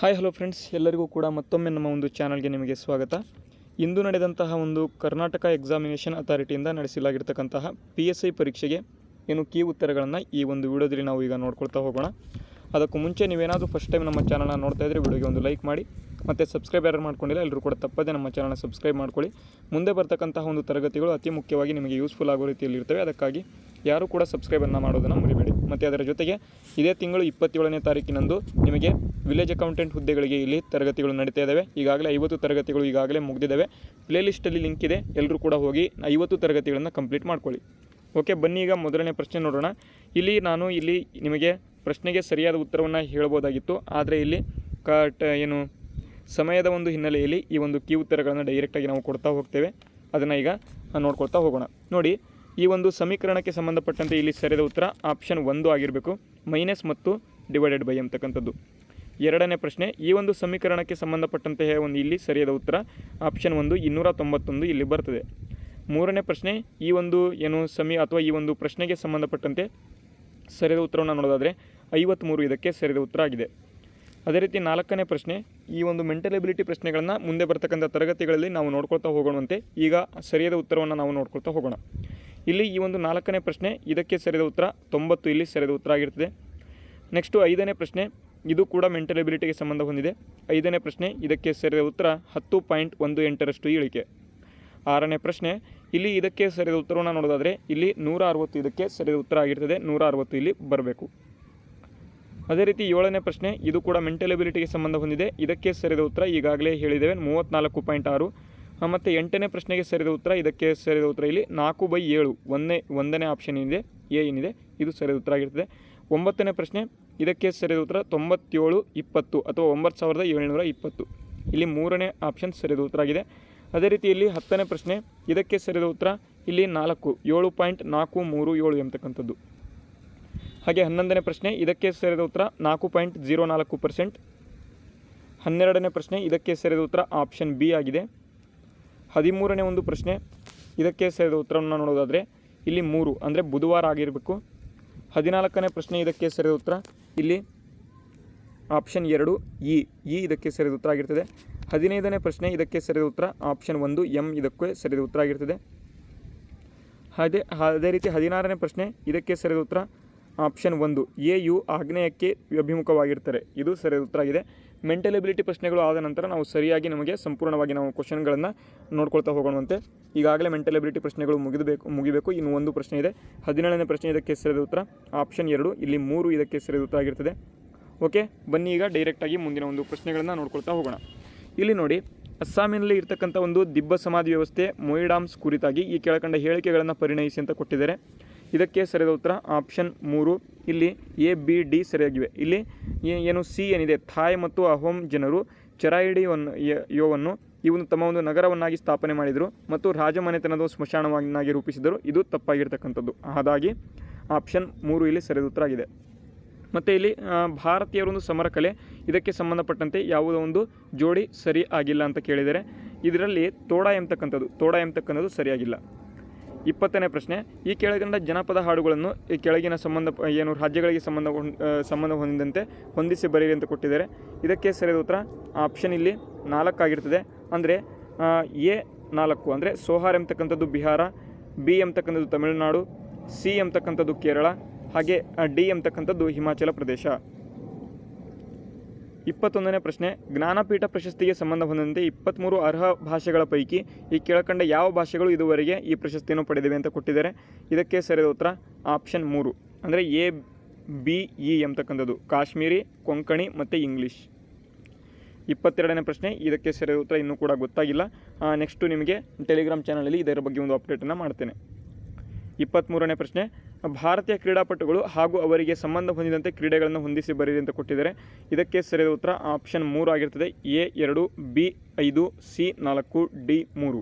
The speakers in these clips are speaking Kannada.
ಹಾಯ್ ಹಲೋ ಫ್ರೆಂಡ್ಸ್, ಎಲ್ಲರಿಗೂ ಕೂಡ ಮತ್ತೊಮ್ಮೆ ನಮ್ಮ ಒಂದು ಚಾನಲ್ಗೆ ನಿಮಗೆ ಸ್ವಾಗತ. ಇಂದು ನಡೆದಂತಹ ಒಂದು ಕರ್ನಾಟಕ ಎಕ್ಸಾಮಿನೇಷನ್ ಅಥಾರಿಟಿಯಿಂದ ನಡೆಸಲಾಗಿರ್ತಕ್ಕಂತಹ PSI ಪರೀಕ್ಷೆಗೆ ಏನು ಕೀ ಉತ್ತರಗಳನ್ನು ಈ ಒಂದು ವಿಡಿಯೋದಲ್ಲಿ ನಾವು ಈಗ ನೋಡ್ಕೊಳ್ತಾ ಹೋಗೋಣ. ಅದಕ್ಕೂ ಮುಂಚೆ ನೀವೇನಾದರೂ ಫಸ್ಟ್ ಟೈಮ್ ನಮ್ಮ ಚಾನಲ್ನ ನೋಡ್ತಾ ಇದ್ದರೆ ವಿಡಿಯೋಗೆ ಒಂದು ಲೈಕ್ ಮಾಡಿ, ಮತ್ತು ಸಬ್ಸ್ಕ್ರೈಬ್ ಯಾರು ಮಾಡ್ಕೊಂಡಿಲ್ಲ ಎಲ್ಲರೂ ಕೂಡ ತಪ್ಪದೇ ನಮ್ಮ ಚಾನಲ್ನ ಸಬ್ಸ್ಕ್ರೈಬ್ ಮಾಡ್ಕೊಳ್ಳಿ. ಮುಂದೆ ಬರ್ತಕ್ಕಂತಹ ಒಂದು ತರಗತಿಗಳು ಅತಿ ಮುಖ್ಯವಾಗಿ ನಿಮಗೆ ಯೂಸ್ಫುಲ್ ಆಗೋ ರೀತಿಯಲ್ಲಿ ಇರ್ತವೆ. ಅದಕ್ಕಾಗಿ ಯಾರು ಕೂಡ ಸಬ್ಸ್ಕ್ರೈಬನ್ನು ಮಾಡೋದನ್ನು ಮರಿಬೇಡಿ. ಮತ್ತು ಅದರ ಜೊತೆಗೆ ಇದೇ ತಿಂಗಳು 27ನೇ ತಾರೀಕಿನಂದು ನಿಮಗೆ ವಿಲೇಜ್ ಅಕೌಂಟೆಂಟ್ ಹುದ್ದೆಗಳಿಗೆ ಇಲ್ಲಿ ತರಗತಿಗಳು ನಡೀತಾ ಇದ್ದಾವೆ. ಈಗಾಗಲೇ 50 ತರಗತಿಗಳು ಈಗಾಗಲೇ ಮುಗಿದಿದ್ದಾವೆ. ಪ್ಲೇಲಿಸ್ಟಲ್ಲಿ ಲಿಂಕ್ ಇದೆ, ಎಲ್ಲರೂ ಕೂಡ ಹೋಗಿ 50 ತರಗತಿಗಳನ್ನು ಕಂಪ್ಲೀಟ್ ಮಾಡ್ಕೊಳ್ಳಿ. ಓಕೆ, ಬನ್ನಿ ಈಗ ಮೊದಲನೇ ಪ್ರಶ್ನೆ ನೋಡೋಣ. ನಾನು ಇಲ್ಲಿ ನಿಮಗೆ ಪ್ರಶ್ನೆಗೆ ಸರಿಯಾದ ಉತ್ತರವನ್ನು ಹೇಳ್ಬೋದಾಗಿತ್ತು, ಆದರೆ ಇಲ್ಲಿ ಸಮಯದ ಒಂದು ಹಿನ್ನೆಲೆಯಲ್ಲಿ ಈ ಒಂದು ಕೀ ಉತ್ತರಗಳನ್ನು ಡೈರೆಕ್ಟಾಗಿ ನಾವು ಕೊಡ್ತಾ ಹೋಗ್ತೇವೆ. ಅದನ್ನು ಈಗ ನೋಡ್ಕೊಳ್ತಾ ಹೋಗೋಣ. ನೋಡಿ, ಈ ಒಂದು ಸಮೀಕರಣಕ್ಕೆ ಸಂಬಂಧಪಟ್ಟಂತೆ ಇಲ್ಲಿ ಸರಿಯಾದ ಉತ್ತರ ಆಪ್ಷನ್ 1 ಆಗಿರಬೇಕು, ಮೈನಸ್ ಮತ್ತು ಡಿವೈಡೆಡ್ ಬೈ ಅಂತಕ್ಕಂಥದ್ದು. ಎರಡನೇ ಪ್ರಶ್ನೆ, ಈ ಒಂದು ಸಮೀಕರಣಕ್ಕೆ ಸಂಬಂಧಪಟ್ಟಂತೆ ಇಲ್ಲಿ ಸರಿಯಾದ ಉತ್ತರ ಆಪ್ಷನ್ 1 291 ಇಲ್ಲಿ ಬರ್ತದೆ. ಮೂರನೇ ಪ್ರಶ್ನೆ, ಈ ಒಂದು ಈ ಒಂದು ಪ್ರಶ್ನೆಗೆ ಸಂಬಂಧಪಟ್ಟಂತೆ ಸರಿಯಾದ ಉತ್ತರವನ್ನು ನೋಡೋದಾದರೆ 53 ಇದಕ್ಕೆ ಸರಿಯಾದ ಉತ್ತರ ಆಗಿದೆ. ಅದೇ ರೀತಿ ನಾಲ್ಕನೇ ಪ್ರಶ್ನೆ, ಈ ಒಂದು ಮೆಂಟಲ್ ಎಬಿಲಿಟಿ ಪ್ರಶ್ನೆಗಳನ್ನು ಮುಂದೆ ಬರ್ತಕ್ಕಂಥ ತರಗತಿಗಳಲ್ಲಿ ನಾವು ನೋಡ್ಕೊಳ್ತಾ ಹೋಗೋಣಂತೆ. ಈಗ ಸರಿಯಾದ ಉತ್ತರವನ್ನು ನಾವು ನೋಡ್ಕೊಳ್ತಾ ಹೋಗೋಣ. ಇಲ್ಲಿ ಈ ಒಂದು ನಾಲ್ಕನೇ ಪ್ರಶ್ನೆ ಇದಕ್ಕೆ ಸರಿಯಾದ ಉತ್ತರ 90 ಇಲ್ಲಿ ಸರಿಯಾದ ಉತ್ತರ ಆಗಿರ್ತದೆ. ನೆಕ್ಸ್ಟು 5ನೇ ಪ್ರಶ್ನೆ, ಇದು ಕೂಡ ಮೆಂಟಲ್ ಎಬಿಲಿಟಿಗೆ ಸಂಬಂಧ ಹೊಂದಿದೆ. 5ನೇ ಪ್ರಶ್ನೆ ಇದಕ್ಕೆ ಸರಿಯಾದ ಉತ್ತರ 10.18ರಷ್ಟು ಇಳಿಕೆ. 6ನೇ ಪ್ರಶ್ನೆ, ಇಲ್ಲಿ ಇದಕ್ಕೆ ಸರಿಯಾದ ಉತ್ತರವನ್ನು ನೋಡೋದಾದರೆ ಇಲ್ಲಿ 160 ಇದಕ್ಕೆ ಸರಿಯಾದ ಉತ್ತರ ಆಗಿರ್ತದೆ, 160 ಇಲ್ಲಿ ಬರಬೇಕು. ಅದೇ ರೀತಿ 7ನೇ ಪ್ರಶ್ನೆ, ಇದು ಕೂಡ ಮೆಂಟಲ್ ಎಬಿಲಿಟಿಗೆ ಸಂಬಂಧ ಹೊಂದಿದೆ. ಇದಕ್ಕೆ ಸರಿಯಾದ ಉತ್ತರ ಈಗಾಗಲೇ ಹೇಳಿದ್ದೇವೆ, 34.6. ಮತ್ತು 8ನೇ ಪ್ರಶ್ನೆಗೆ ಸರಿಯಾದ ಉತ್ತರ ಇದಕ್ಕೆ ಸರಿಯಾದ ಉತ್ತರ ಇಲ್ಲಿ 4/7 ಒಂದನೇ ಆಪ್ಷನ್ ಏನಿದೆ, ಎ ಏನಿದೆ, ಇದು ಸರಿಯಾದ ಉತ್ತರ ಆಗಿರ್ತದೆ. 9ನೇ ಪ್ರಶ್ನೆ ಇದಕ್ಕೆ ಸರಿಯಾದ ಉತ್ತರ 9720 ಅಥವಾ 9720, ಇಲ್ಲಿ 3ನೇ ಆಪ್ಷನ್ ಸರಿಯಾದ ಉತ್ತರ ಆಗಿದೆ. ಅದೇ ರೀತಿ ಇಲ್ಲಿ 10ನೇ ಪ್ರಶ್ನೆ ಇದಕ್ಕೆ ಸರಿಯಾದ ಉತ್ತರ ಇಲ್ಲಿ 7.437 ಎಂಬತಕ್ಕಂಥದ್ದು. ಹಾಗೆ 11ನೇ ಪ್ರಶ್ನೆ ಇದಕ್ಕೆ ಸರಿಯಾದ ಉತ್ತರ 4.04%. 12ನೇ ಪ್ರಶ್ನೆ ಇದಕ್ಕೆ ಸರಿಯಾದ ಉತ್ತರ ಆಪ್ಷನ್ ಬಿ ಆಗಿದೆ. 13ನೇ ಒಂದು ಪ್ರಶ್ನೆ ಇದಕ್ಕೆ ಸರಿಯಾದ ಉತ್ತರವನ್ನು ನೋಡೋದಾದರೆ ಇಲ್ಲಿ 3 ಅಂದರೆ ಬುಧವಾರ ಆಗಿರಬೇಕು. 14ನೇ ಪ್ರಶ್ನೆ ಇದಕ್ಕೆ ಸರಿಯಾದ ಉತ್ತರ ಇಲ್ಲಿ ಆಪ್ಷನ್ 2 ಇ ಇದಕ್ಕೆ ಸರಿಯಾದ ಉತ್ತರ ಆಗಿರ್ತದೆ. 15ನೇ ಪ್ರಶ್ನೆ ಇದಕ್ಕೆ ಸರಿಯಾದ ಉತ್ತರ ಆಪ್ಷನ್ 1 ಎಂ ಇದಕ್ಕೆ ಸರಿಯಾದ ಉತ್ತರ ಆಗಿರ್ತದೆ. ಅದೇ ರೀತಿ 16ನೇ ಪ್ರಶ್ನೆ ಇದಕ್ಕೆ ಸರಿಯಾದ ಉತ್ತರ ಆಪ್ಷನ್ 1 ಎ ಯು ಆಗ್ನೇಯಕ್ಕೆ ಅಭಿಮುಖವಾಗಿರ್ತಾರೆ, ಇದು ಸರಿಯಾದ ಉತ್ತರ ಆಗಿದೆ. ಮೆಂಟಲ್ ಎಬಿಲಿಟಿ ಪ್ರಶ್ನೆಗಳು ಆದ ನಂತರ ನಾವು ಸರಿಯಾಗಿ ನಮಗೆ ಸಂಪೂರ್ಣವಾಗಿ ನಾವು ಕ್ವಶನ್ಗಳನ್ನು ನೋಡ್ಕೊಳ್ತಾ ಹೋಗೋಣಂತೆ. ಈಗಾಗಲೇ ಮೆಂಟಲ್ ಎಬಿಲಿಟಿ ಪ್ರಶ್ನೆಗಳು ಮುಗಿಬೇಕು. ಇನ್ನು ಒಂದು ಪ್ರಶ್ನೆ ಇದೆ. 17ನೇ ಪ್ರಶ್ನೆ ಇದಕ್ಕೆ ಸರಿಯಾದ ಉತ್ತರ ಆಪ್ಷನ್ 2, ಇಲ್ಲಿ 3 ಇದಕ್ಕೆ ಸರಿಯಾದ ಉತ್ತರ ಆಗಿರ್ತದೆ. ಓಕೆ, ಬನ್ನಿ ಈಗ ಡೈರೆಕ್ಟಾಗಿ ಮುಂದಿನ ಒಂದು ಪ್ರಶ್ನೆಗಳನ್ನು ನೋಡ್ಕೊಳ್ತಾ ಹೋಗೋಣ. ಇಲ್ಲಿ ನೋಡಿ, ಅಸ್ಸಾಮಿನಲ್ಲಿ ಇರ್ತಕ್ಕಂಥ ಒಂದು ದಿಬ್ಬ ಸಮಾಧಿ ವ್ಯವಸ್ಥೆ ಮೊಯಿಡಾಮ್ಸ್ ಕುರಿತಾಗಿ ಈ ಕೆಳಕಂಡ ಹೇಳಿಕೆಗಳನ್ನು ಪರಿಣಯಿಸಿ ಅಂತ ಕೊಟ್ಟಿದ್ದಾರೆ. ಇದಕ್ಕೆ ಸರಿಯಾದ ಉತ್ತರ ಆಪ್ಷನ್ 3, ಇಲ್ಲಿ ಎ ಬಿ ಡಿ ಸರಿಯಾಗಿವೆ. ಇಲ್ಲಿ ಸಿ ಏನಿದೆ, ಥಾಯ್ ಮತ್ತು ಅಹೋಮ್ ಜನರು ಚೆರಾಯಿಡಿಯೋವನ್ನು ಇವನ್ನು ತಮ್ಮ ಒಂದು ನಗರವನ್ನಾಗಿ ಸ್ಥಾಪನೆ ಮಾಡಿದರು ಮತ್ತು ರಾಜಮನೆತನದ ಸ್ಮಶಾನವನ್ನಾಗಿ ರೂಪಿಸಿದರು, ಇದು ತಪ್ಪಾಗಿರ್ತಕ್ಕಂಥದ್ದು. ಹಾಗಾಗಿ ಆಪ್ಷನ್ 3 ಇಲ್ಲಿ ಸರಿಯಾದ ಉತ್ತರ ಆಗಿದೆ. ಮತ್ತು ಇಲ್ಲಿ ಭಾರತೀಯರೊಂದು ಸಮರ ಕಲೆ, ಇದಕ್ಕೆ ಸಂಬಂಧಪಟ್ಟಂತೆ ಯಾವುದೋ ಒಂದು ಜೋಡಿ ಸರಿ ಆಗಿಲ್ಲ ಅಂತ ಕೇಳಿದರೆ ಇದರಲ್ಲಿ ತೋಡ ಎಂಬತಕ್ಕಂಥದ್ದು ಸರಿಯಾಗಿಲ್ಲ. 20ನೇ ಪ್ರಶ್ನೆ, ಈ ಕೆಳಗಂಡ ಜನಪದ ಹಾಡುಗಳನ್ನು ಈ ಕೆಳಗಿನ ರಾಜ್ಯಗಳಿಗೆ ಸಂಬಂಧ ಹೊಂದಿದಂತೆ ಹೊಂದಿಸಿ ಬರೆಯಿರಿ ಅಂತ ಕೊಟ್ಟಿದ್ದಾರೆ. ಇದಕ್ಕೆ ಸರಿಯಾದ ಉತ್ತರ ಆಪ್ಷನ್ ಇಲ್ಲಿ 4 ಆಗಿರ್ತದೆ. ಅಂದರೆ ಎ 4 ಅಂದರೆ ಸೋಹಾರ್ ಎಂಬತಕ್ಕಂಥದ್ದು ಬಿಹಾರ, ಬಿ ಎಂಬತಕ್ಕಂಥದ್ದು ತಮಿಳುನಾಡು, ಸಿ ಎಂಬತಕ್ಕಂಥದ್ದು ಕೇರಳ, ಹಾಗೆ ಡಿ ಎಂಬತಕ್ಕಂಥದ್ದು ಹಿಮಾಚಲ ಪ್ರದೇಶ. 21ನೇ ಪ್ರಶ್ನೆ, ಜ್ಞಾನಪೀಠ ಪ್ರಶಸ್ತಿಗೆ ಸಂಬಂಧ ಹೊಂದಿದಂತೆ 23 ಅರ್ಹ ಭಾಷೆಗಳ ಪೈಕಿ ಈ ಕೆಳಕಂಡ ಯಾವ ಭಾಷೆಗಳು ಇದುವರೆಗೆ ಈ ಪ್ರಶಸ್ತಿಯನ್ನು ಪಡೆದಿವೆ ಅಂತ ಕೊಟ್ಟಿದ್ದಾರೆ. ಇದಕ್ಕೆ ಸರಿಯಾದ ಉತ್ತರ ಆಪ್ಷನ್ 3 ಅಂದರೆ ಎ ಬಿ ಇ ಎಂಬತಕ್ಕಂಥದ್ದು ಕಾಶ್ಮೀರಿ, ಕೊಂಕಣಿ ಮತ್ತು ಇಂಗ್ಲೀಷ್. 22ನೇ ಪ್ರಶ್ನೆ ಇದಕ್ಕೆ ಸರಿಯಾದ ಉತ್ತರ ಇನ್ನೂ ಕೂಡ ಗೊತ್ತಾಗಿಲ್ಲ. ನೆಕ್ಸ್ಟು ನಿಮಗೆ ಟೆಲಿಗ್ರಾಮ್ ಚಾನಲಲ್ಲಿ ಇದರ ಬಗ್ಗೆ ಒಂದು ಅಪ್ಡೇಟನ್ನು ಮಾಡ್ತೇನೆ. 23ನೇ ಪ್ರಶ್ನೆ, ಭಾರತೀಯ ಕ್ರೀಡಾಪಟುಗಳು ಹಾಗೂ ಅವರಿಗೆ ಸಂಬಂಧ ಹೊಂದಿದಂತೆ ಕ್ರೀಡೆಗಳನ್ನು ಹೊಂದಿಸಿ ಬರೆಯಿರಿ ಅಂತ ಕೊಟ್ಟಿದ್ದಾರೆ. ಇದಕ್ಕೆ ಸರಿಯಾದ ಉತ್ತರ ಆಪ್ಷನ್ 3 ಆಗಿರ್ತದೆ. A 2, B 5, C 4, D 3.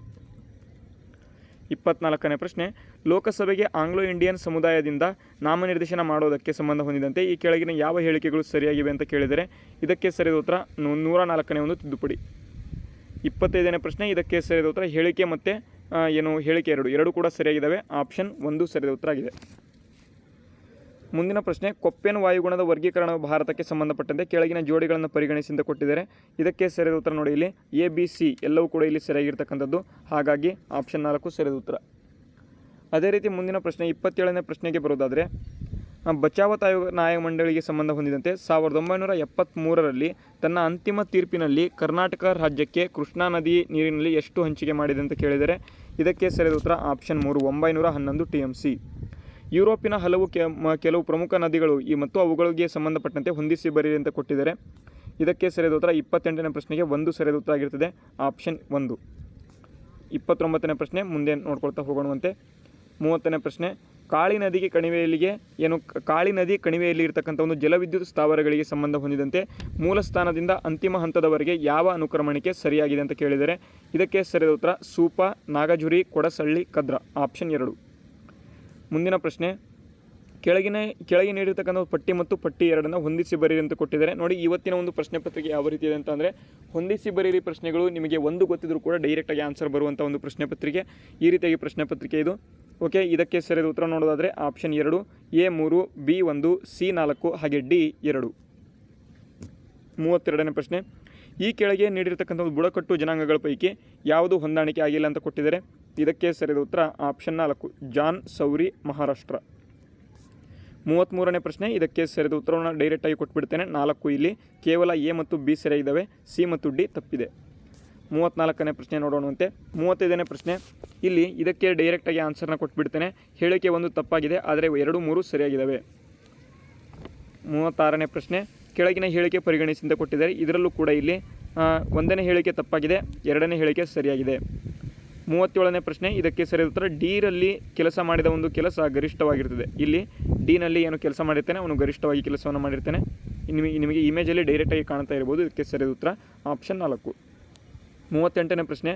24ನೇ ಪ್ರಶ್ನೆ, ಲೋಕಸಭೆಗೆ ಆಂಗ್ಲೋ ಇಂಡಿಯನ್ ಸಮುದಾಯದಿಂದ ನಾಮನಿರ್ದೇಶನ ಮಾಡೋದಕ್ಕೆ ಸಂಬಂಧ ಹೊಂದಿದಂತೆ ಈ ಕೆಳಗಿನ ಯಾವ ಹೇಳಿಕೆಗಳು ಸರಿಯಾಗಿವೆ ಅಂತ ಕೇಳಿದರೆ ಇದಕ್ಕೆ ಸರಿಯಾದ ಉತ್ತರ 104ನೇ ಒಂದು ತಿದ್ದುಪಡಿ. 25ನೇ ಪ್ರಶ್ನೆ, ಇದಕ್ಕೆ ಸರಿಯಾದ ಉತ್ತರ ಹೇಳಿಕೆ ಮತ್ತು ಹೇಳಿಕೆ 2 ಕೂಡ ಸರಿಯಾಗಿದ್ದಾವೆ. ಆಪ್ಷನ್ 1 ಸರಿಯಾದ ಉತ್ತರ ಆಗಿದೆ. ಮುಂದಿನ ಪ್ರಶ್ನೆ, ಕೊಪ್ಪೆನ್ ವಾಯುಗುಣದ ವರ್ಗೀಕರಣ ಭಾರತಕ್ಕೆ ಸಂಬಂಧಪಟ್ಟಂತೆ ಕೆಳಗಿನ ಜೋಡಿಗಳನ್ನು ಪರಿಗಣಿಸಿ ಅಂತ ಕೊಟ್ಟಿದ್ದಾರೆ. ಇದಕ್ಕೆ ಸರಿಯಾದ ಉತ್ತರ ನೋಡಿ, ಇಲ್ಲಿ ಎ ಬಿ ಸಿ ಎಲ್ಲವೂ ಕೂಡ ಇಲ್ಲಿ ಸರಿಯಾಗಿರ್ತಕ್ಕಂಥದ್ದು. ಹಾಗಾಗಿ ಆಪ್ಷನ್ 4 ಸರಿಯಾದ ಉತ್ತರ. ಅದೇ ರೀತಿ ಮುಂದಿನ ಪ್ರಶ್ನೆ 27ನೇ ಪ್ರಶ್ನೆಗೆ ಬರೋದಾದರೆ, ಬಚಾವತ್ ಆಯೋಗ ನ್ಯಾಯಮಂಡಳಿಗೆ ಸಂಬಂಧ ಹೊಂದಿದಂತೆ 1973ರಲ್ಲಿ ತನ್ನ ಅಂತಿಮ ತೀರ್ಪಿನಲ್ಲಿ ಕರ್ನಾಟಕ ರಾಜ್ಯಕ್ಕೆ ಕೃಷ್ಣಾ ನದಿ ನೀರಿನಲ್ಲಿ ಎಷ್ಟು ಹಂಚಿಕೆ ಮಾಡಿದೆ ಅಂತ ಕೇಳಿದರೆ, ಇದಕ್ಕೆ ಸರಿಯಾದ ಉತ್ತರ ಆಪ್ಷನ್ 3 911 TMC. ಯುರೋಪಿನ ಹಲವು ಕೆಲವು ಪ್ರಮುಖ ನದಿಗಳು ಮತ್ತು ಅವುಗಳಿಗೆ ಸಂಬಂಧಪಟ್ಟಂತೆ ಹೊಂದಿಸಿ ಬರೀರಿ ಅಂತ ಕೊಟ್ಟಿದ್ದಾರೆ. ಇದಕ್ಕೆ ಸರಿಯಾದ ಉತ್ತರ 28ನೇ ಪ್ರಶ್ನೆಗೆ 1 ಸರಿಯಾದ ಉತ್ತರ ಆಗಿರ್ತದೆ, ಆಪ್ಷನ್ 1. 29ನೇ ಪ್ರಶ್ನೆ ಮುಂದೆ ನೋಡ್ಕೊಳ್ತಾ ಹೋಗೋಣವಂತೆ. 30ನೇ ಪ್ರಶ್ನೆ, ಕಾಳಿ ನದಿ ಕಣಿವೆಯಲ್ಲಿ ಇರತಕ್ಕಂಥ ಒಂದು ಜಲವಿದ್ಯುತ್ ಸ್ಥಾವರಗಳಿಗೆ ಸಂಬಂಧ ಹೊಂದಿದಂತೆ ಮೂಲ ಸ್ಥಾನದಿಂದ ಅಂತಿಮ ಹಂತದವರೆಗೆ ಯಾವ ಅನುಕ್ರಮಣಿಕೆ ಸರಿಯಾಗಿದೆ ಅಂತ ಕೇಳಿದರೆ, ಇದಕ್ಕೆ ಸರಿಯಾದ ಉತ್ತರ ಸೂಪ, ನಾಗಜುರಿ, ಕೊಡಸಳ್ಳಿ, ಕದ್ರಾ, ಆಪ್ಷನ್ 2. ಮುಂದಿನ ಪ್ರಶ್ನೆ, ಕೆಳಗೆ ನೀಡಿರ್ತಕ್ಕಂಥ ಪಟ್ಟಿ ಮತ್ತು ಪಟ್ಟಿ 2 ಹೊಂದಿಸಿ ಬರೀರಿ ಅಂತ ಕೊಟ್ಟಿದ್ದಾರೆ. ನೋಡಿ, ಇವತ್ತಿನ ಒಂದು ಪ್ರಶ್ನೆ ಪತ್ರಿಕೆ ಯಾವ ರೀತಿ ಇದೆ ಅಂತಂದರೆ, ಹೊಂದಿಸಿ ಬರೀರಿ ಪ್ರಶ್ನೆಗಳು ನಿಮಗೆ ಒಂದು ಗೊತ್ತಿದ್ರೂ ಕೂಡ ಡೈರೆಕ್ಟಾಗಿ ಆನ್ಸರ್ ಬರುವಂಥ ಒಂದು ಪ್ರಶ್ನೆ ಪತ್ರಿಕೆ. ಈ ರೀತಿಯಾಗಿ ಪ್ರಶ್ನೆ ಪತ್ರಿಕೆ ಇದು. ಓಕೆ, ಇದಕ್ಕೆ ಸರಿಯಾದ ಉತ್ತರ ನೋಡೋದಾದರೆ ಆಪ್ಷನ್ 2 A3, B1, C4 ಹಾಗೆ D2. 32ನೇ ಪ್ರಶ್ನೆ, ಈ ಕೆಳಗೆ ನೀಡಿರ್ತಕ್ಕಂಥ ಬುಡಕಟ್ಟು ಜನಾಂಗಗಳ ಪೈಕಿ ಯಾವುದು ಹೊಂದಾಣಿಕೆ ಆಗಿಲ್ಲ ಅಂತ ಕೊಟ್ಟಿದ್ದಾರೆ. ಇದಕ್ಕೆ ಸರಿಯಾದ ಉತ್ತರ ಆಪ್ಷನ್ 4 ಜಾನ್, ಸೌರಿ, ಮಹಾರಾಷ್ಟ್ರ. 33ನೇ ಪ್ರಶ್ನೆ, ಇದಕ್ಕೆ ಸರಿಯಾದ ಉತ್ತರವನ್ನು ಡೈರೆಕ್ಟಾಗಿ ಕೊಟ್ಬಿಡ್ತೇನೆ. 4 ಇಲ್ಲಿ ಕೇವಲ ಎ ಮತ್ತು ಬಿ ಸರಿಯಾಗಿದ್ದಾವೆ, ಸಿ ಮತ್ತು ಡಿ ತಪ್ಪಿದೆ. 34ನೇ ಪ್ರಶ್ನೆ ನೋಡೋಣವಂತೆ. 35ನೇ ಪ್ರಶ್ನೆ, ಇಲ್ಲಿ ಇದಕ್ಕೆ ಡೈರೆಕ್ಟಾಗಿ ಆನ್ಸರ್ನ ಕೊಟ್ಬಿಡ್ತೇನೆ. ಹೇಳಿಕೆ 1 ತಪ್ಪಾಗಿದೆ, ಆದರೆ 2, 3 ಸರಿಯಾಗಿದ್ದಾವೆ. 36ನೇ ಪ್ರಶ್ನೆ, ಕೆಳಗಿನ ಹೇಳಿಕೆ ಪರಿಗಣಿಸಿ ಅಂತ ಕೊಟ್ಟಿದ್ದಾರೆ. ಇದರಲ್ಲೂ ಕೂಡ ಇಲ್ಲಿ 1ನೇ ಹೇಳಿಕೆ ತಪ್ಪಾಗಿದೆ, 2ನೇ ಹೇಳಿಕೆ ಸರಿಯಾಗಿದೆ. 37ನೇ ಪ್ರಶ್ನೆ, ಇದಕ್ಕೆ ಸರಿಯಾದ ಉತ್ತರ ಡಿರಲ್ಲಿ ಕೆಲಸ ಮಾಡಿದ ಒಂದು ಕೆಲಸ ಗರಿಷ್ಠವಾಗಿರ್ತದೆ. ಇಲ್ಲಿ ಡಿನಲ್ಲಿ ಏನು ಕೆಲಸ ಮಾಡಿರ್ತೇನೆ ಅವನು ಗರಿಷ್ಠವಾಗಿ ಕೆಲಸವನ್ನು ಮಾಡಿರ್ತೇನೆ. ನಿಮಗೆ ಇಮೇಜಲ್ಲಿ ಡೈರೆಕ್ಟಾಗಿ ಕಾಣ್ತಾ ಇರ್ಬೋದು. ಇದಕ್ಕೆ ಸರಿಯಾದ ಉತ್ತರ ಆಪ್ಷನ್ 4. 38ನೇ ಪ್ರಶ್ನೆ,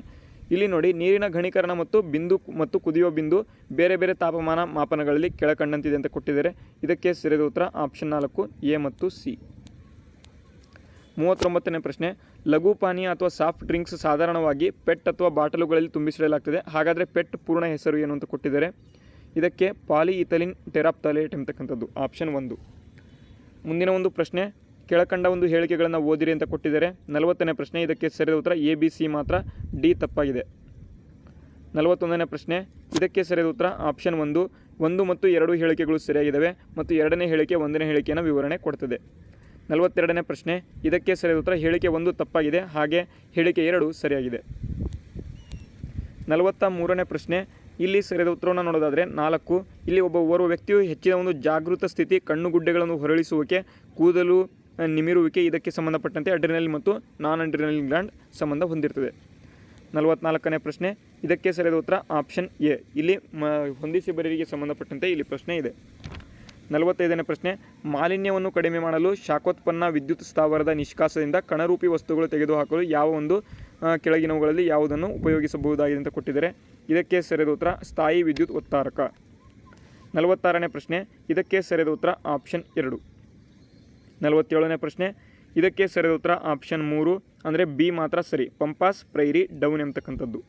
ಇಲ್ಲಿ ನೋಡಿ, ನೀರಿನ ಘನೀಕರಣ ಮತ್ತು ಬಿಂದು ಮತ್ತು ಕುದಿಯುವ ಬಿಂದು ಬೇರೆ ಬೇರೆ ತಾಪಮಾನ ಮಾಪನಗಳಲ್ಲಿ ಕೆಳಕಂಡಂತಿದೆ ಅಂತ ಕೊಟ್ಟಿದ್ದಾರೆ. ಇದಕ್ಕೆ ಸರಿಯಾದ ಉತ್ತರ ಆಪ್ಷನ್ 4 ಎ ಮತ್ತು ಸಿ. 39ನೇ ಪ್ರಶ್ನೆ, ಲಘು ಪಾನೀಯ ಅಥವಾ ಸಾಫ್ಟ್ ಡ್ರಿಂಕ್ಸ್ ಸಾಧಾರಣವಾಗಿ ಪೆಟ್ ಅಥವಾ ಬಾಟಲುಗಳಲ್ಲಿ ತುಂಬಿಸಿಡಲಾಗ್ತದೆ. ಹಾಗಾದರೆ ಪೆಟ್ ಪೂರ್ಣ ಹೆಸರು ಏನು ಅಂತ ಕೊಟ್ಟಿದ್ದಾರೆ. ಇದಕ್ಕೆ ಪಾಲಿಇಥಿಲೀನ್ ಟೆರಾಪ್ಥಲೇಟ್ ಎಂಬತಕ್ಕಂಥದ್ದು, ಆಪ್ಷನ್ 1. ಮುಂದಿನ ಒಂದು ಪ್ರಶ್ನೆ, ಕೆಳಕಂಡ ಒಂದು ಹೇಳಿಕೆಗಳನ್ನು ಓದಿರಿ ಅಂತ ಕೊಟ್ಟಿದ್ದಾರೆ. 40ನೇ ಪ್ರಶ್ನೆ, ಇದಕ್ಕೆ ಸರಿಯಾದ ಉತ್ತರ ಎ ಬಿ ಸಿ ಮಾತ್ರ, ಡಿ ತಪ್ಪಾಗಿದೆ. 41ನೇ ಪ್ರಶ್ನೆ, ಇದಕ್ಕೆ ಸರಿಯಾದ ಉತ್ತರ ಆಪ್ಷನ್ 1 ಮತ್ತು 2 ಹೇಳಿಕೆಗಳು ಸರಿಯಾಗಿದ್ದಾವೆ ಮತ್ತು 2ನೇ ಹೇಳಿಕೆ 1ನೇ ಹೇಳಿಕೆಯನ್ನು ವಿವರಣೆ ಕೊಡ್ತದೆ. 42ನೇ ಪ್ರಶ್ನೆ, ಇದಕ್ಕೆ ಸರಿಯಾದ ಉತ್ತರ ಹೇಳಿಕೆ 1 ತಪ್ಪಾಗಿದೆ, ಹಾಗೆ ಹೇಳಿಕೆ 2 ಸರಿಯಾಗಿದೆ. 43ನೇ ಪ್ರಶ್ನೆ, ಇಲ್ಲಿ ಸರಿಯಾದ ಉತ್ತರವನ್ನು ನೋಡೋದಾದರೆ 4, ಇಲ್ಲಿ ಓರ್ವ ವ್ಯಕ್ತಿಯು ಹೆಚ್ಚಿನ ಒಂದು ಜಾಗೃತ ಸ್ಥಿತಿ, ಕಣ್ಣುಗುಡ್ಡೆಗಳನ್ನು ಹೊರಳಿಸುವಿಕೆ, ಕೂದಲು ನಿಮಿರುವಿಕೆ ಇದಕ್ಕೆ ಸಂಬಂಧಪಟ್ಟಂತೆ ಅಡ್ರಿನಲಿನ್ ಮತ್ತು ನಾನ್ ಅಡ್ರಿನಲಿನ್ ಗ್ಲ್ಯಾಂಡ್ ಸಂಬಂಧ ಹೊಂದಿರ್ತದೆ. 44ನೇ ಪ್ರಶ್ನೆ, ಇದಕ್ಕೆ ಸರಿಯಾದ ಉತ್ತರ ಆಪ್ಷನ್ ಎ. ಇಲ್ಲಿ ಹೊಂದಿಸಿ ಬರೀರಿಗೆ ಸಂಬಂಧಪಟ್ಟಂತೆ ಇಲ್ಲಿ ಪ್ರಶ್ನೆ ಇದೆ. 45ನೇ ಪ್ರಶ್ನೆ, ಮಾಲಿನ್ಯವನ್ನು ಕಡಿಮೆ ಮಾಡಲು ಶಾಖೋತ್ಪನ್ನ ವಿದ್ಯುತ್ ಸ್ಥಾವರದ ನಿಷ್ಕಾಸದಿಂದ ಕಣರೂಪಿ ವಸ್ತುಗಳು ತೆಗೆದುಹಾಕಲು ಯಾವ ಒಂದು ಕೆಳಗಿನವುಗಳಲ್ಲಿ ಯಾವುದನ್ನು ಉಪಯೋಗಿಸಬಹುದಾಗಿದೆ ಅಂತ ಕೊಟ್ಟಿದ್ದಾರೆ. ಇದಕ್ಕೆ ಸರಿಯಾದ ಉತ್ತರ ಸ್ಥಾಯಿ ವಿದ್ಯುತ್ ಉತ್ತಾರಕ. 46ನೇ ಪ್ರಶ್ನೆ, ಇದಕ್ಕೆ ಸರಿಯಾದ ಉತ್ತರ ಆಪ್ಷನ್ 2. 47ನೇ ಪ್ರಶ್ನೆ, ಇದಕ್ಕೆ ಸರಿಯಾದ ಉತ್ತರ ಆಪ್ಷನ್ 3 ಅಂದರೆ ಬಿ ಮಾತ್ರ ಸರಿ, ಪಂಪಾಸ್ ಪ್ರೈರಿ ಡೌನ್ ಎಂಬತಕ್ಕಂಥದ್ದು.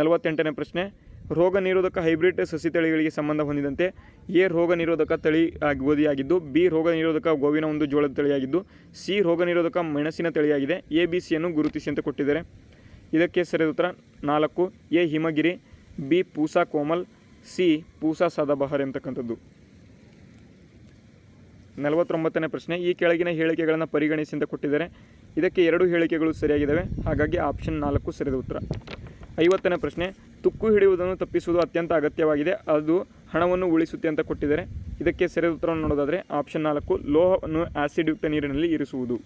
48ನೇ ಪ್ರಶ್ನೆ, ರೋಗ ನಿರೋಧಕ ಹೈಬ್ರಿಡ್ ಸಸಿ ತಳಿಗಳಿಗೆ ಸಂಬಂಧ ಹೊಂದಿದಂತೆ ಎ ರೋಗ ನಿರೋಧಕ ತಳಿ ಗೋಧಿಯಾಗಿದ್ದು, ಬಿ ರೋಗ ನಿರೋಧಕ ಗೋವಿನ ಒಂದು ಜೋಳದ ತಳಿಯಾಗಿದ್ದು, ಸಿ ರೋಗ ನಿರೋಧಕ ಮೆಣಸಿನ ತಳಿಯಾಗಿದೆ. ಎ ಬಿ ಸಿಯನ್ನು ಗುರುತಿಸಿ ಅಂತ ಕೊಟ್ಟಿದ್ದಾರೆ. ಇದಕ್ಕೆ ಸರಿಯಾದ ಉತ್ತರ 4 A Himagiri, B Pusa Komal, C Pusa Sadabahar ಎಂಬತಕ್ಕಂಥದ್ದು. 49ನೇ ಪ್ರಶ್ನೆ, ಈ ಕೆಳಗಿನ ಹೇಳಿಕೆಗಳನ್ನು ಪರಿಗಣಿಸಿ ಅಂತ ಕೊಟ್ಟಿದ್ದಾರೆ. ಇದಕ್ಕೆ 2 ಹೇಳಿಕೆಗಳು ಸರಿಯಾಗಿದ್ದಾವೆ, ಹಾಗಾಗಿ ಆಪ್ಷನ್ 4 ಸರಿಯಾದ ಉತ್ತರ. 50ನೇ ಪ್ರಶ್ನೆ, ತುಕ್ಕು ಹಿಡಿಯುವುದನ್ನು ತಪ್ಪಿಸುವುದು ಅತ್ಯಂತ ಅಗತ್ಯವಾಗಿದೆ, ಅದು ಹಣವನ್ನು ಉಳಿಸುತ್ತೆ ಅಂತ ಕೊಟ್ಟಿದ್ದಾರೆ. ಇದಕ್ಕೆ ಸರಿಯಾದ ಉತ್ತರವನ್ನು ನೋಡೋದಾದರೆ ಆಪ್ಷನ್ 4 ಲೋಹವನ್ನು ಆಸಿಡ್ ಯುಕ್ತ ನೀರಿನಲ್ಲಿ ಇರಿಸುವುದು.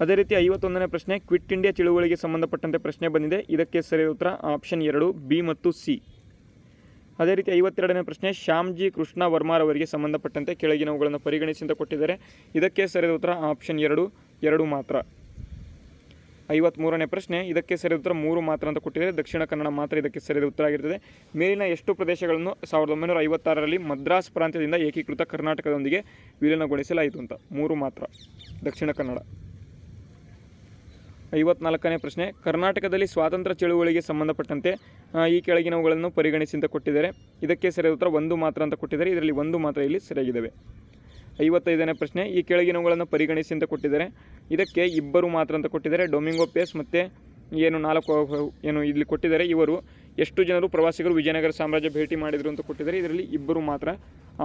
ಅದೇ ರೀತಿ 51ನೇ ಪ್ರಶ್ನೆ, ಕ್ವಿಟ್ ಇಂಡಿಯಾ ಚಳುವಳಿಗೆ ಸಂಬಂಧಪಟ್ಟಂತೆ ಪ್ರಶ್ನೆ ಬಂದಿದೆ. ಇದಕ್ಕೆ ಸರಿಯಾದ ಉತ್ತರ ಆಪ್ಷನ್ 2 ಬಿ ಮತ್ತು ಸಿ. ಅದೇ ರೀತಿ 52ನೇ ಪ್ರಶ್ನೆ, ಶ್ಯಾಮ್ಜಿ ಕೃಷ್ಣ ವರ್ಮಾರವರಿಗೆ ಸಂಬಂಧಪಟ್ಟಂತೆ ಕೆಳಗಿನವುಗಳನ್ನು ಪರಿಗಣಿಸಿ ಅಂತ ಕೊಟ್ಟಿದ್ದಾರೆ. ಇದಕ್ಕೆ ಸರಿಯಾದ ಉತ್ತರ ಆಪ್ಷನ್ 2 ಮಾತ್ರ. 53ನೇ ಪ್ರಶ್ನೆ, ಇದಕ್ಕೆ ಸರಿಯಾದ ಉತ್ತರ 3 ಮಾತ್ರ ಅಂತ ಕೊಟ್ಟಿದ್ದಾರೆ. ದಕ್ಷಿಣ ಕನ್ನಡ ಮಾತ್ರ ಇದಕ್ಕೆ ಸರಿಯಾದ ಉತ್ತರ ಆಗಿರ್ತದೆ. ಮೇಲಿನ ಎಷ್ಟು ಪ್ರದೇಶಗಳನ್ನು 1956ರಲ್ಲಿ ಮದ್ರಾಸ್ ಪ್ರಾಂತ್ಯದಿಂದ ಏಕೀಕೃತ ಕರ್ನಾಟಕದೊಂದಿಗೆ ವಿಲೀನಗೊಳಿಸಲಾಯಿತು ಅಂತ? 3 ಮಾತ್ರ, ದಕ್ಷಿಣ ಕನ್ನಡ. 54ನೇ ಪ್ರಶ್ನೆ, ಕರ್ನಾಟಕದಲ್ಲಿ ಸ್ವಾತಂತ್ರ್ಯ ಚಳುವಳಿಗೆ ಸಂಬಂಧಪಟ್ಟಂತೆ ಈ ಕೆಳಗಿನವುಗಳನ್ನು ಪರಿಗಣಿಸಿ ಅಂತ ಕೊಟ್ಟಿದ್ದಾರೆ. ಇದಕ್ಕೆ ಸರಿಯಾದ ಉತ್ತರ ಒಂದು ಮಾತ್ರ ಅಂತ ಕೊಟ್ಟಿದ್ದಾರೆ. ಇದರಲ್ಲಿ ಒಂದು ಮಾತ್ರ ಇಲ್ಲಿ ಸರಿಯಾಗಿದ್ದಾವೆ. 55ನೇ ಪ್ರಶ್ನೆ, ಈ ಕೆಳಗಿನವುಗಳನ್ನು ಪರಿಗಣಿಸಿ ಅಂತ ಕೊಟ್ಟಿದ್ದಾರೆ. ಇದಕ್ಕೆ ಇಬ್ಬರು ಮಾತ್ರ ಅಂತ ಕೊಟ್ಟಿದ್ದಾರೆ. ಡೊಮಿಂಗೋ ಪೇಸ್ ಮತ್ತು ಏನು ಇಲ್ಲಿ ಕೊಟ್ಟಿದ್ದಾರೆ, ಇವರು ಎಷ್ಟು ಜನರು ಪ್ರವಾಸಿಗರು ವಿಜಯನಗರ ಸಾಮ್ರಾಜ್ಯ ಭೇಟಿ ಮಾಡಿದರು ಅಂತ ಕೊಟ್ಟಿದ್ದಾರೆ. ಇದರಲ್ಲಿ ಇಬ್ಬರು ಮಾತ್ರ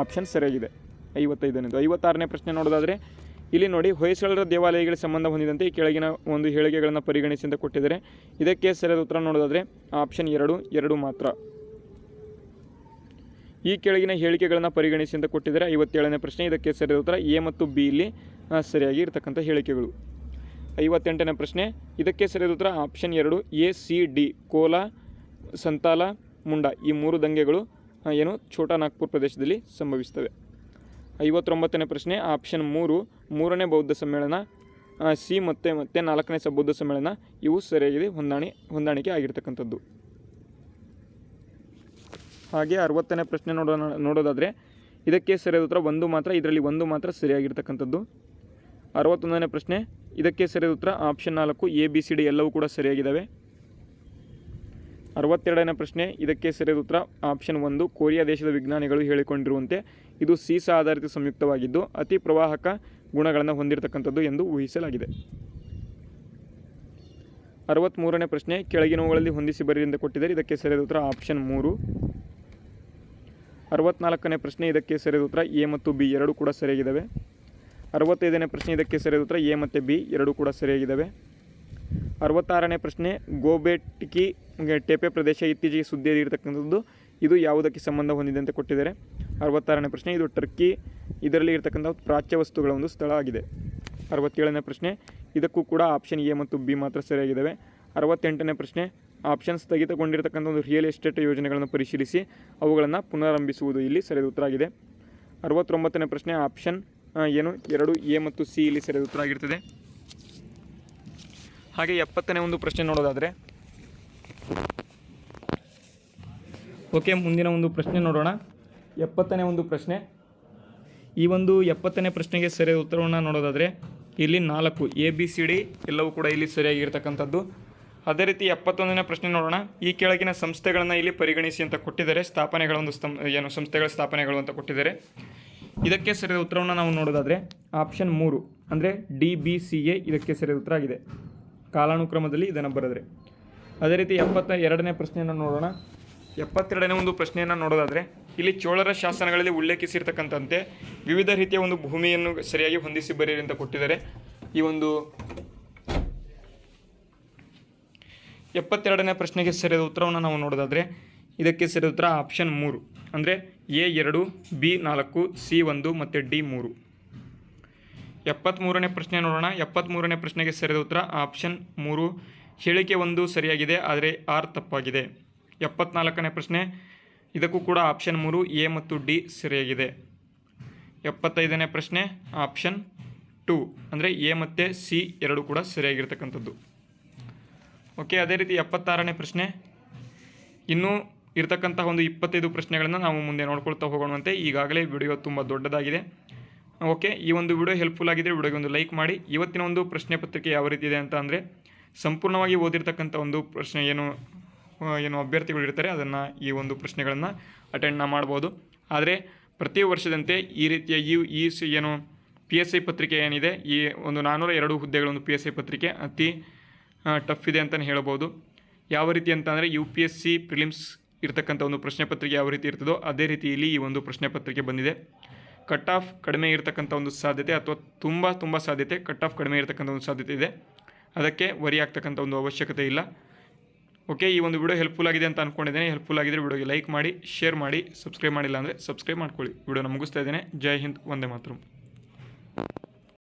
ಆಪ್ಷನ್ ಸರಿಯಾಗಿದೆ. 55ನೇದು. 56ನೇ ಪ್ರಶ್ನೆ ನೋಡೋದಾದರೆ ಇಲ್ಲಿ ನೋಡಿ, ಹೊಯ್ಸಳರ ದೇವಾಲಯಗಳಿಗೆ ಸಂಬಂಧ ಹೊಂದಿದಂತೆ ಈ ಕೆಳಗಿನ ಒಂದು ಹೇಳಿಕೆಗಳನ್ನು ಪರಿಗಣಿಸಿ ಅಂತ ಕೊಟ್ಟಿದ್ದಾರೆ. ಇದಕ್ಕೆ ಸರಿಯಾದ ಉತ್ತರ ನೋಡೋದಾದರೆ ಆಪ್ಷನ್ 2 ಮಾತ್ರ. ಈ ಕೆಳಗಿನ ಹೇಳಿಕೆಗಳನ್ನು ಪರಿಗಣಿಸಿ ಅಂತ ಕೊಟ್ಟಿದ್ದಾರೆ. 57ನೇ ಪ್ರಶ್ನೆ, ಇದಕ್ಕೆ ಸರಿಯಾದ ಉತ್ತರ ಎ ಮತ್ತು ಬಿ ಇಲ್ಲಿ ಸರಿಯಾಗಿ ಇರತಕ್ಕಂಥ ಹೇಳಿಕೆಗಳು. 58ನೇ ಪ್ರಶ್ನೆ, ಇದಕ್ಕೆ ಸರಿಯಾದ ಉತ್ತರ ಆಪ್ಷನ್ 2 ಎ ಸಿ ಡಿ. ಕೋಲ, ಸಂತಾಲ, ಮುಂಡಾ ಈ 3 ದಂಗೆಗಳು ಏನು ಛೋಟಾ ನಾಗ್ಪುರ್ ಪ್ರದೇಶದಲ್ಲಿ ಸಂಭವಿಸ್ತವೆ. 59ನೇ ಪ್ರಶ್ನೆ, ಆಪ್ಷನ್ 3 ಮೂರನೇ ಬೌದ್ಧ ಸಮ್ಮೇಳನ, ಸಿ ಮತ್ತು 4ನೇ ಬೌದ್ಧ ಸಮ್ಮೇಳನ ಇವು ಸರಿಯಾಗಿದೆ, ಹೊಂದಾಣಿಕೆ ಆಗಿರ್ತಕ್ಕಂಥದ್ದು. ಹಾಗೆ 60ನೇ ಪ್ರಶ್ನೆ ನೋಡೋದಾದರೆ ಇದಕ್ಕೆ ಸರಿಯಾದ ಉತ್ತರ ಒಂದು ಮಾತ್ರ. ಇದರಲ್ಲಿ ಒಂದು ಮಾತ್ರ ಸರಿಯಾಗಿರ್ತಕ್ಕಂಥದ್ದು. 61ನೇ ಪ್ರಶ್ನೆ, ಇದಕ್ಕೆ ಸರಿಯಾದ ಉತ್ತರ option 4 A B C D ಎಲ್ಲವೂ ಕೂಡ ಸರಿಯಾಗಿದ್ದಾವೆ. 62ನೇ ಪ್ರಶ್ನೆ, ಇದಕ್ಕೆ ಸರಿಯಾದ ಉತ್ತರ ಆಪ್ಷನ್ 1 ಕೊರಿಯಾ ದೇಶದ ವಿಜ್ಞಾನಿಗಳು ಹೇಳಿಕೊಂಡಿರುವಂತೆ ಇದು ಸೀಸ ಆಧಾರಿತ ಸಂಯುಕ್ತವಾಗಿದ್ದು ಅತಿ ಪ್ರವಾಹಕ ಗುಣಗಳನ್ನು ಹೊಂದಿರತಕ್ಕಂಥದ್ದು ಎಂದು ಊಹಿಸಲಾಗಿದೆ. 63ನೇ ಪ್ರಶ್ನೆ, ಕೆಳಗಿನವುಗಳಲ್ಲಿ ಹೊಂದಿಸಿ ಬರೆಯಿರಿ ಎಂದು ಕೊಟ್ಟಿದ್ದಾರೆ. ಇದಕ್ಕೆ ಸರಿಯಾದ ಉತ್ತರ ಆಪ್ಷನ್ 3. 64ನೇ ಪ್ರಶ್ನೆ, ಇದಕ್ಕೆ ಸರಿಯಾದ ಉತ್ತರ ಎ ಮತ್ತು ಬಿ ಎರಡೂ ಕೂಡ ಸರಿಯಾಗಿದ್ದಾವೆ. 65ನೇ ಪ್ರಶ್ನೆ, ಇದಕ್ಕೆ ಸರಿಯಾದ ಉತ್ತರ ಎ ಮತ್ತು ಬಿ ಎರಡೂ ಕೂಡ ಸರಿಯಾಗಿದ್ದಾವೆ. 66ನೇ ಪ್ರಶ್ನೆ, ಗೋಬೆಟಿಕಿ ಟೆಪೆ ಪ್ರದೇಶ ಇತ್ತೀಚೆಗೆ ಸುದ್ದಿಯಲ್ಲಿ ಇರತಕ್ಕಂಥದ್ದು ಇದು ಯಾವುದಕ್ಕೆ ಸಂಬಂಧ ಹೊಂದಿದೆ ಅಂತ ಕೊಟ್ಟಿದ್ದಾರೆ. 66ನೇ ಪ್ರಶ್ನೆ, ಇದು ಟರ್ಕಿ ಇದರಲ್ಲಿ ಇರತಕ್ಕಂಥ ಪ್ರಾಚ್ಯ ವಸ್ತುಗಳ ಒಂದು ಸ್ಥಳ ಆಗಿದೆ. 67ನೇ ಪ್ರಶ್ನೆ, ಇದಕ್ಕೂ ಕೂಡ ಆಪ್ಷನ್ ಎ ಮತ್ತು ಬಿ ಮಾತ್ರ ಸರಿಯಾಗಿದ್ದಾವೆ. 68ನೇ ಪ್ರಶ್ನೆ, ಆಪ್ಷನ್ ಸ್ಥಗಿತಗೊಂಡಿರತಕ್ಕಂಥ ಒಂದು ರಿಯಲ್ ಎಸ್ಟೇಟ್ ಯೋಜನೆಗಳನ್ನು ಪರಿಶೀಲಿಸಿ ಅವುಗಳನ್ನು ಪುನರಾರಂಭಿಸುವುದು ಇಲ್ಲಿ ಸರಿಯಾದ ಉತ್ತರ ಆಗಿದೆ. 69ನೇ ಪ್ರಶ್ನೆ, ಆಪ್ಷನ್ 2 ಎ ಮತ್ತು ಸಿ ಇಲ್ಲಿ ಸರಿಯಾದ ಉತ್ತರ ಆಗಿರ್ತದೆ. ಹಾಗೆ 70ನೇ ಒಂದು ಪ್ರಶ್ನೆ ನೋಡೋದಾದರೆ ಓಕೆ, ಮುಂದಿನ ಒಂದು ಪ್ರಶ್ನೆ ನೋಡೋಣ. 70ನೇ ಒಂದು ಪ್ರಶ್ನೆ, ಈ ಒಂದು 70ನೇ ಪ್ರಶ್ನೆಗೆ ಸರಿಯಾದ ಉತ್ತರವನ್ನು ನೋಡೋದಾದರೆ ಇಲ್ಲಿ 4 ಎ ಬಿ ಸಿ ಡಿ ಎಲ್ಲವೂ ಕೂಡ ಇಲ್ಲಿ ಸರಿಯಾಗಿರ್ತಕ್ಕಂಥದ್ದು. ಅದೇ ರೀತಿ 71ನೇ ಪ್ರಶ್ನೆ ನೋಡೋಣ. ಈ ಕೆಳಗಿನ ಸಂಸ್ಥೆಗಳನ್ನು ಇಲ್ಲಿ ಪರಿಗಣಿಸಿ ಅಂತ ಕೊಟ್ಟಿದ್ದಾರೆ. ಸ್ಥಾಪನೆಗಳ ಒಂದು ಸಂಸ್ಥೆಗಳ ಸ್ಥಾಪನೆಗಳು ಅಂತ ಕೊಟ್ಟಿದ್ದಾರೆ. ಇದಕ್ಕೆ ಸರಿಯಾದ ಉತ್ತರವನ್ನು ನಾವು ನೋಡೋದಾದರೆ ಆಪ್ಷನ್ 3 ಅಂದರೆ ಡಿ ಬಿ ಸಿ ಎ ಇದಕ್ಕೆ ಸರಿಯಾದ ಉತ್ತರ ಆಗಿದೆ, ಕಾಲಾನುಕ್ರಮದಲ್ಲಿ ಇದನ್ನು ಬರೆದರೆ. ಅದೇ ರೀತಿ 72ನೇ ಪ್ರಶ್ನೆಯನ್ನು ನೋಡೋಣ. 72ನೇ ಒಂದು ಪ್ರಶ್ನೆಯನ್ನು ನೋಡೋದಾದರೆ ಇಲ್ಲಿ ಚೋಳರ ಶಾಸನಗಳಲ್ಲಿ ಉಲ್ಲೇಖಿಸಿರ್ತಕ್ಕಂಥಂತೆ ವಿವಿಧ ರೀತಿಯ ಒಂದು ಭೂಮಿಯನ್ನು ಸರಿಯಾಗಿ ಹೊಂದಿಸಿ ಬರೆಯಿರಿ ಅಂತ ಕೊಟ್ಟಿದ್ದಾರೆ. ಈ ಒಂದು 72ನೇ ಪ್ರಶ್ನೆಗೆ ಸರಿಯಾದ ಉತ್ತರವನ್ನು ನಾವು ನೋಡೋದಾದರೆ ಇದಕ್ಕೆ ಸರಿಯಾದ ಉತ್ತರ ಆಪ್ಷನ್ 3 ಅಂದರೆ ಎ 2 ಬಿ 4 ಸಿ 1 ಮತ್ತು ಡಿ 3. 73ನೇ ಪ್ರಶ್ನೆ ನೋಡೋಣ. 73ನೇ ಪ್ರಶ್ನೆಗೆ ಸರಿಯಾದ ಉತ್ತರ ಆಪ್ಷನ್ 3 ಹೇಳಿಕೆ 1 ಸರಿಯಾಗಿದೆ ಆದರೆ ಆರ್ ತಪ್ಪಾಗಿದೆ. 74ನೇ ಪ್ರಶ್ನೆ, ಇದಕ್ಕೂ ಕೂಡ ಆಪ್ಷನ್ 3 ಎ ಮತ್ತು ಡಿ ಸರಿಯಾಗಿದೆ. 75ನೇ ಪ್ರಶ್ನೆ ಆಪ್ಷನ್ 2 ಅಂದರೆ ಎ ಮತ್ತು ಸಿ ಎರಡು ಕೂಡ ಸರಿಯಾಗಿರ್ತಕ್ಕಂಥದ್ದು. ಓಕೆ, ಅದೇ ರೀತಿ 76ನೇ ಪ್ರಶ್ನೆ, ಇನ್ನೂ ಇರತಕ್ಕಂತಹ ಒಂದು 25 ಪ್ರಶ್ನೆಗಳನ್ನು ನಾವು ಮುಂದೆ ನೋಡ್ಕೊಳ್ತಾ ಹೋಗೋಣಂತೆ. ಈಗಾಗಲೇ ವಿಡಿಯೋ ತುಂಬ ದೊಡ್ಡದಾಗಿದೆ. ಓಕೆ, ಈ ಒಂದು ವಿಡಿಯೋ ಹೆಲ್ಪ್ಫುಲ್ ಆಗಿದ್ದರೆ ವಿಡಿಯೋಗೆ ಒಂದು ಲೈಕ್ ಮಾಡಿ. ಇವತ್ತಿನ ಒಂದು ಪ್ರಶ್ನೆ ಪತ್ರಿಕೆ ಯಾವ ರೀತಿ ಇದೆ ಅಂತ ಅಂದರೆ ಸಂಪೂರ್ಣವಾಗಿ ಓದಿರ್ತಕ್ಕಂಥ ಒಂದು ಪ್ರಶ್ನೆ ಏನು ಅಭ್ಯರ್ಥಿಗಳು ಇರ್ತಾರೆ ಅದನ್ನು ಈ ಒಂದು ಪ್ರಶ್ನೆಗಳನ್ನು ಅಟೆಂಡ್ ಮಾಡ್ಬೋದು. ಆದರೆ ಪ್ರತಿ ವರ್ಷದಂತೆ ಈ ರೀತಿಯ ಏನು PSI ಪತ್ರಿಕೆ ಏನಿದೆ, ಈ ಒಂದು 402 ಹುದ್ದೆಗಳ ಒಂದು PSI ಪತ್ರಿಕೆ ಅತಿ ಟಫ್ ಇದೆ ಅಂತಲೇ ಹೇಳ್ಬೋದು. ಯಾವ ರೀತಿ ಅಂತ ಅಂದರೆ UPSC ಪ್ರಿಲಿಮ್ಸ್ ಇರ್ತಕ್ಕಂಥ ಒಂದು ಪ್ರಶ್ನೆ ಪತ್ರಿಕೆ ಯಾವ ರೀತಿ ಇರ್ತದೋ ಅದೇ ರೀತಿಯಲ್ಲಿ ಈ ಒಂದು ಪ್ರಶ್ನೆ ಪತ್ರಿಕೆ ಬಂದಿದೆ. ಕಟ್ ಆಫ್ ಕಡಿಮೆ ಇರತಕ್ಕಂಥ ಒಂದು ಸಾಧ್ಯತೆ ಅಥವಾ ತುಂಬ ಸಾಧ್ಯತೆ ಕಟ್ ಆಫ್ ಕಡಿಮೆ ಇರತಕ್ಕಂಥ ಒಂದು ಸಾಧ್ಯತೆ ಇದೆ. ಅದಕ್ಕೆ ವರಿ ಆಗ್ತಕ್ಕಂಥ ಒಂದು ಅವಶ್ಯಕತೆ ಇಲ್ಲ. ಓಕೆ, ಈ ಒಂದು ವಿಡಿಯೋ ಹೆಲ್ಪ್ಫುಲ್ ಆಗಿದೆ ಅಂತ ಅಂದ್ಕೊಂಡಿದ್ದೇನೆ. ಹೆಲ್ಪ್ಫುಲ್ ಆಗಿದ್ದರೆ ವಿಡಿಯೋಗೆ ಲೈಕ್ ಮಾಡಿ, ಶೇರ್ ಮಾಡಿ, ಸಬ್ಸ್ಕ್ರೈಬ್ ಮಾಡಿಲ್ಲ ಅಂದರೆ ಸಬ್ಸ್ಕ್ರೈಬ್ ಮಾಡ್ಕೊಳ್ಳಿ. ವಿಡಿಯೋನ ಮುಗಿಸ್ತಾ ಇದ್ದೇನೆ. ಜೈ ಹಿಂದ್, ವಂದೇ ಮಾತರಂ.